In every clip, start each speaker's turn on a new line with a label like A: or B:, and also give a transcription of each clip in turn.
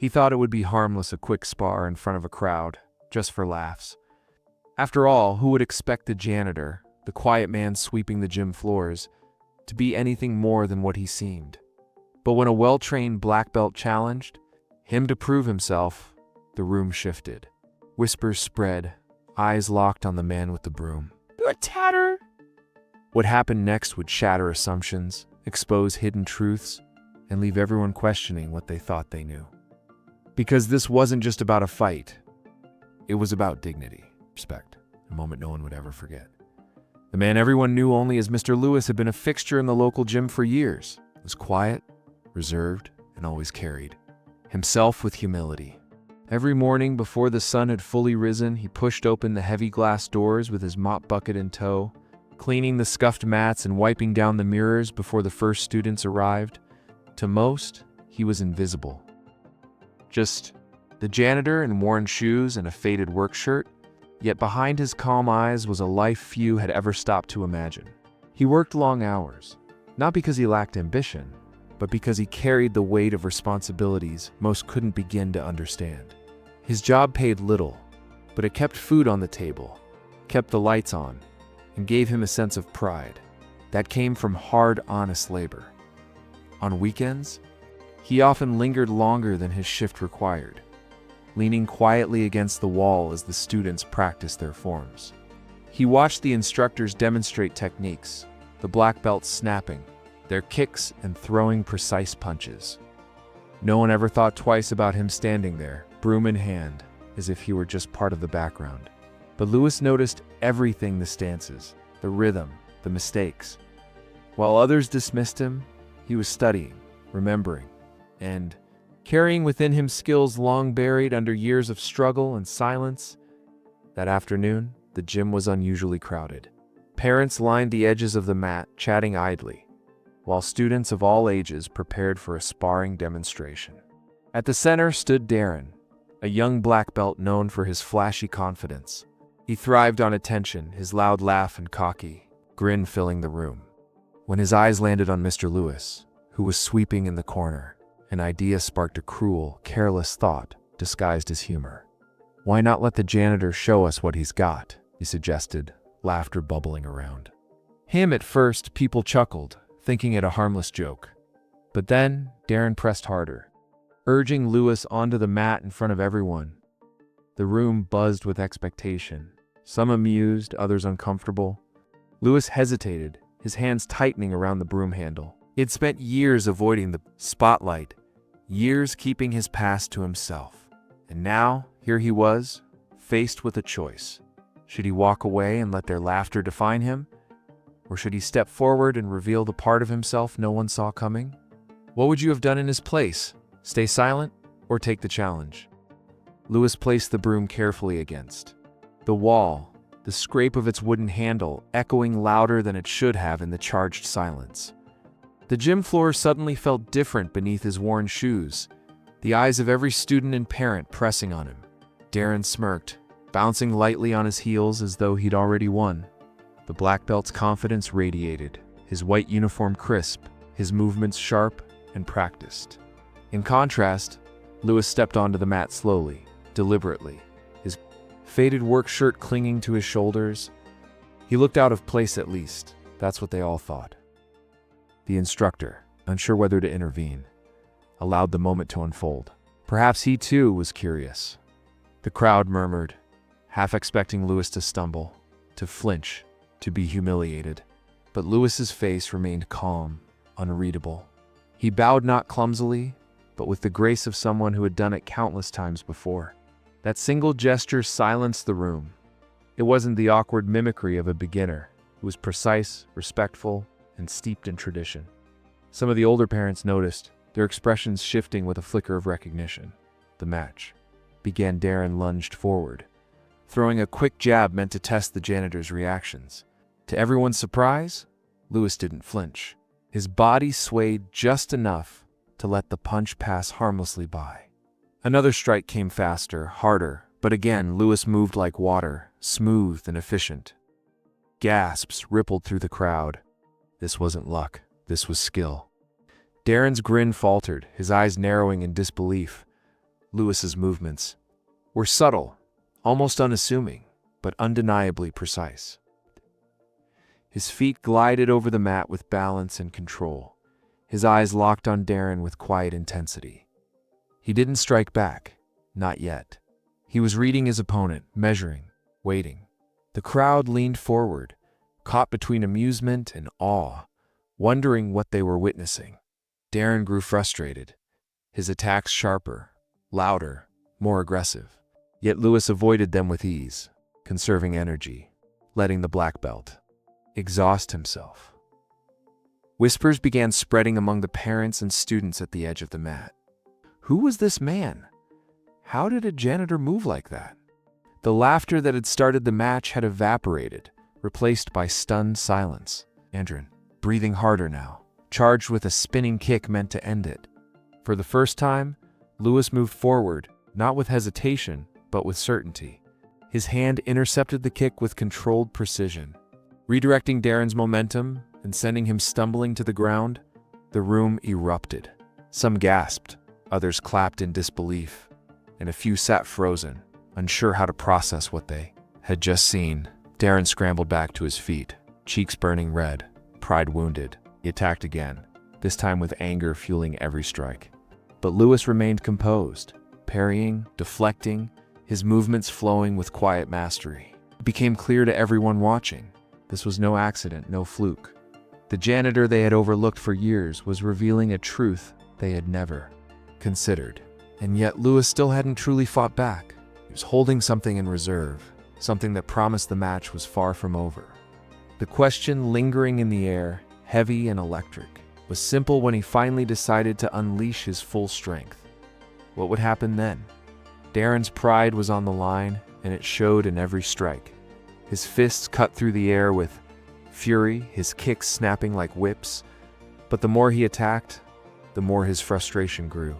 A: He thought it would be harmless, a quick spar in front of a crowd, just for laughs. After all, who would expect the janitor, the quiet man sweeping the gym floors, to be anything more than what he seemed? But when a well-trained black belt challenged him to prove himself, the room shifted. Whispers spread, eyes locked on the man with the broom. "You're a tatter!" What happened next would shatter assumptions, expose hidden truths, and leave everyone questioning what they thought they knew. Because this wasn't just about a fight. It was about dignity, respect, a moment no one would ever forget. The man everyone knew only as Mr. Lewis had been a fixture in the local gym for years. He was quiet, reserved, and always carried himself with humility. Every morning before the sun had fully risen, he pushed open the heavy glass doors with his mop bucket in tow, cleaning the scuffed mats and wiping down the mirrors before the first students arrived. To most, he was invisible. Just the janitor in worn shoes and a faded work shirt, yet behind his calm eyes was a life few had ever stopped to imagine. He worked long hours, not because he lacked ambition, but because he carried the weight of responsibilities most couldn't begin to understand. His job paid little, but it kept food on the table, kept the lights on, and gave him a sense of pride that came from hard, honest labor. On weekends, he often lingered longer than his shift required, leaning quietly against the wall as the students practiced their forms. He watched the instructors demonstrate techniques, the black belts snapping, their kicks and throwing precise punches. No one ever thought twice about him standing there, broom in hand, as if he were just part of the background. But Lewis noticed everything: the stances, the rhythm, the mistakes. While others dismissed him, he was studying, remembering, and carrying within him skills long buried under years of struggle and silence. That afternoon, the gym was unusually crowded. Parents lined the edges of the mat, chatting idly, while students of all ages prepared for a sparring demonstration. At the center stood Darren, a young black belt known for his flashy confidence. He thrived on attention, his loud laugh and cocky grin filling the room. When his eyes landed on Mr. Lewis, who was sweeping in the corner, an idea sparked a cruel, careless thought disguised as humor. "Why not let the janitor show us what he's got?" he suggested, laughter bubbling around him. At first, people chuckled, thinking it a harmless joke. But then, Darren pressed harder, urging Lewis onto the mat in front of everyone. The room buzzed with expectation, some amused, others uncomfortable. Lewis hesitated, his hands tightening around the broom handle. He had spent years avoiding the spotlight, years keeping his past to himself. And now, here he was, faced with a choice. Should he walk away and let their laughter define him? Or should he step forward and reveal the part of himself no one saw coming? What would you have done in his place? Stay silent or take the challenge? Lewis placed the broom carefully against the wall, the scrape of its wooden handle echoing louder than it should have in the charged silence. The gym floor suddenly felt different beneath his worn shoes, the eyes of every student and parent pressing on him. Darren smirked, bouncing lightly on his heels as though he'd already won. The black belt's confidence radiated, his white uniform crisp, his movements sharp and practiced. In contrast, Lewis stepped onto the mat slowly, deliberately, his faded work shirt clinging to his shoulders. He looked out of place, at least. That's what they all thought. The instructor, unsure whether to intervene, allowed the moment to unfold. Perhaps he too was curious. The crowd murmured, half expecting Lewis to stumble, to flinch, to be humiliated. But Lewis's face remained calm, unreadable. He bowed not clumsily, but with the grace of someone who had done it countless times before. That single gesture silenced the room. It wasn't the awkward mimicry of a beginner. It was precise, respectful, and steeped in tradition. Some of the older parents noticed, their expressions shifting with a flicker of recognition. The match began. Darren lunged forward, throwing a quick jab meant to test the janitor's reactions. To everyone's surprise, Lewis didn't flinch. His body swayed just enough to let the punch pass harmlessly by. Another strike came faster, harder, but again Lewis moved like water, smooth and efficient. Gasps rippled through the crowd. This wasn't luck, this was skill. Darren's grin faltered, his eyes narrowing in disbelief. Lewis's movements were subtle, almost unassuming, but undeniably precise. His feet glided over the mat with balance and control, his eyes locked on Darren with quiet intensity. He didn't strike back, not yet. He was reading his opponent, measuring, waiting. The crowd leaned forward, caught between amusement and awe, wondering what they were witnessing. Darren grew frustrated, his attacks sharper, louder, more aggressive. Yet Lewis avoided them with ease, conserving energy, letting the black belt exhaust himself. Whispers began spreading among the parents and students at the edge of the mat. Who was this man? How did a janitor move like that? The laughter that had started the match had evaporated, replaced by stunned silence. Andrin, breathing harder now, charged with a spinning kick meant to end it. For the first time, Lewis moved forward, not with hesitation, but with certainty. His hand intercepted the kick with controlled precision. Redirecting Darren's momentum and sending him stumbling to the ground, the room erupted. Some gasped, others clapped in disbelief, and a few sat frozen, unsure how to process what they had just seen. Darren scrambled back to his feet, cheeks burning red, pride wounded. He attacked again, this time with anger fueling every strike. But Lewis remained composed, parrying, deflecting, his movements flowing with quiet mastery. It became clear to everyone watching. This was no accident, no fluke. The janitor they had overlooked for years was revealing a truth they had never considered. And yet Lewis still hadn't truly fought back. He was holding something in reserve, something that promised the match was far from over. The question lingering in the air, heavy and electric, was simple when he finally decided to unleash his full strength. What would happen then? Darren's pride was on the line, and it showed in every strike. His fists cut through the air with fury, his kicks snapping like whips. But the more he attacked, the more his frustration grew.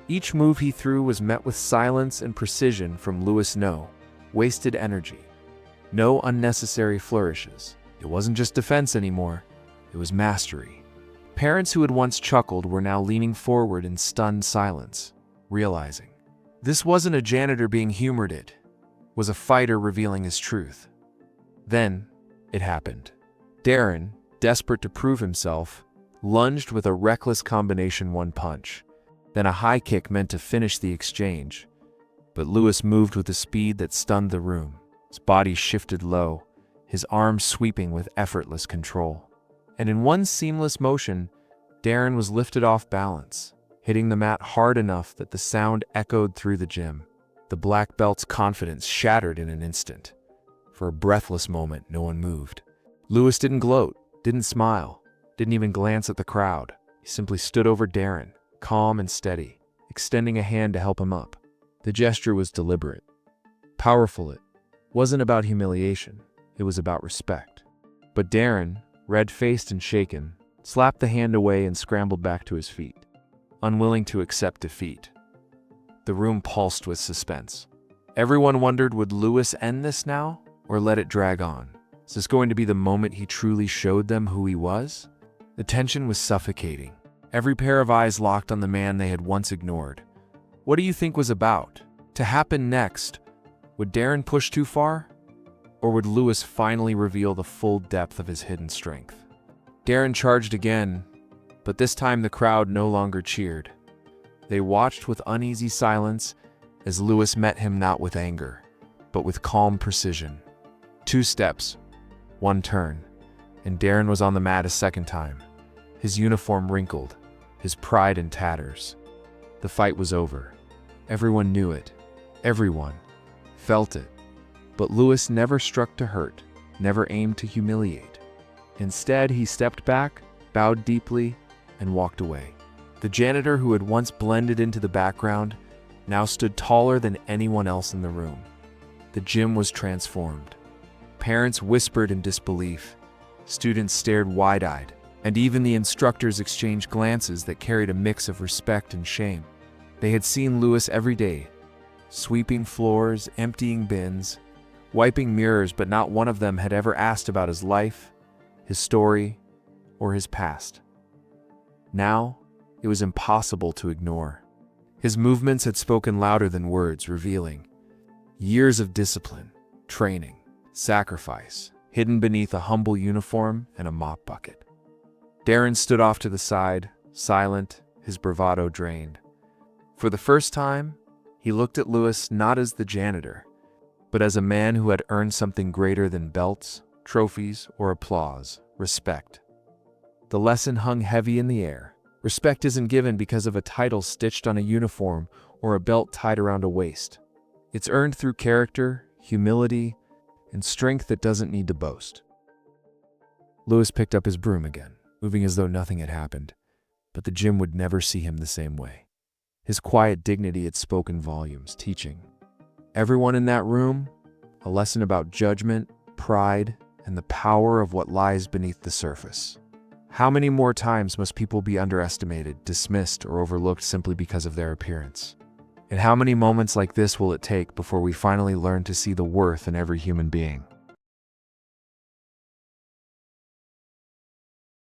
A: Each move he threw was met with silence and precision from Lewis. No wasted energy, no unnecessary flourishes. It wasn't just defense anymore, it was mastery. Parents who had once chuckled were now leaning forward in stunned silence, realizing this wasn't a janitor being humored, it was a fighter revealing his truth. Then it happened. Darren, desperate to prove himself, lunged with a reckless combination one punch, then a high kick meant to finish the exchange. But Lewis moved with a speed that stunned the room. His body shifted low, his arms sweeping with effortless control. And in one seamless motion, Darren was lifted off balance, hitting the mat hard enough that the sound echoed through the gym. The black belt's confidence shattered in an instant. For a breathless moment, no one moved. Lewis didn't gloat, didn't smile, didn't even glance at the crowd. He simply stood over Darren, calm and steady, extending a hand to help him up. The gesture was deliberate, powerful. It wasn't about humiliation, it was about respect. But Darren, red-faced and shaken, slapped the hand away and scrambled back to his feet, unwilling to accept defeat. The room pulsed with suspense. Everyone wondered, would Lewis end this now, or let it drag on? Is this going to be the moment he truly showed them who he was? The tension was suffocating. Every pair of eyes locked on the man they had once ignored. What do you think was about to happen next? Would Darren push too far? Or would Lewis finally reveal the full depth of his hidden strength? Darren charged again, but this time the crowd no longer cheered. They watched with uneasy silence as Lewis met him not with anger, but with calm precision. 2 steps, 1 turn, and Darren was on the mat a second time, his uniform wrinkled, his pride in tatters. The fight was over. Everyone knew it. Everyone felt it. But Lewis never struck to hurt, never aimed to humiliate. Instead, he stepped back, bowed deeply, and walked away. The janitor who had once blended into the background now stood taller than anyone else in the room. The gym was transformed. Parents whispered in disbelief. Students stared wide-eyed, and even the instructors exchanged glances that carried a mix of respect and shame. They had seen Lewis every day, sweeping floors, emptying bins, wiping mirrors, but not one of them had ever asked about his life, his story, or his past. Now, it was impossible to ignore. His movements had spoken louder than words, revealing years of discipline, training, sacrifice, hidden beneath a humble uniform and a mop bucket. Darren stood off to the side, silent, his bravado drained. For the first time, he looked at Lewis not as the janitor, but as a man who had earned something greater than belts, trophies, or applause: respect. The lesson hung heavy in the air. Respect isn't given because of a title stitched on a uniform or a belt tied around a waist. It's earned through character, humility, and strength that doesn't need to boast. Lewis picked up his broom again, moving as though nothing had happened, but the gym would never see him the same way. His quiet dignity had spoken volumes, teaching everyone in that room a lesson about judgment, pride, and the power of what lies beneath the surface. How many more times must people be underestimated, dismissed, or overlooked simply because of their appearance? And how many moments like this will it take before we finally learn to see the worth in every human being?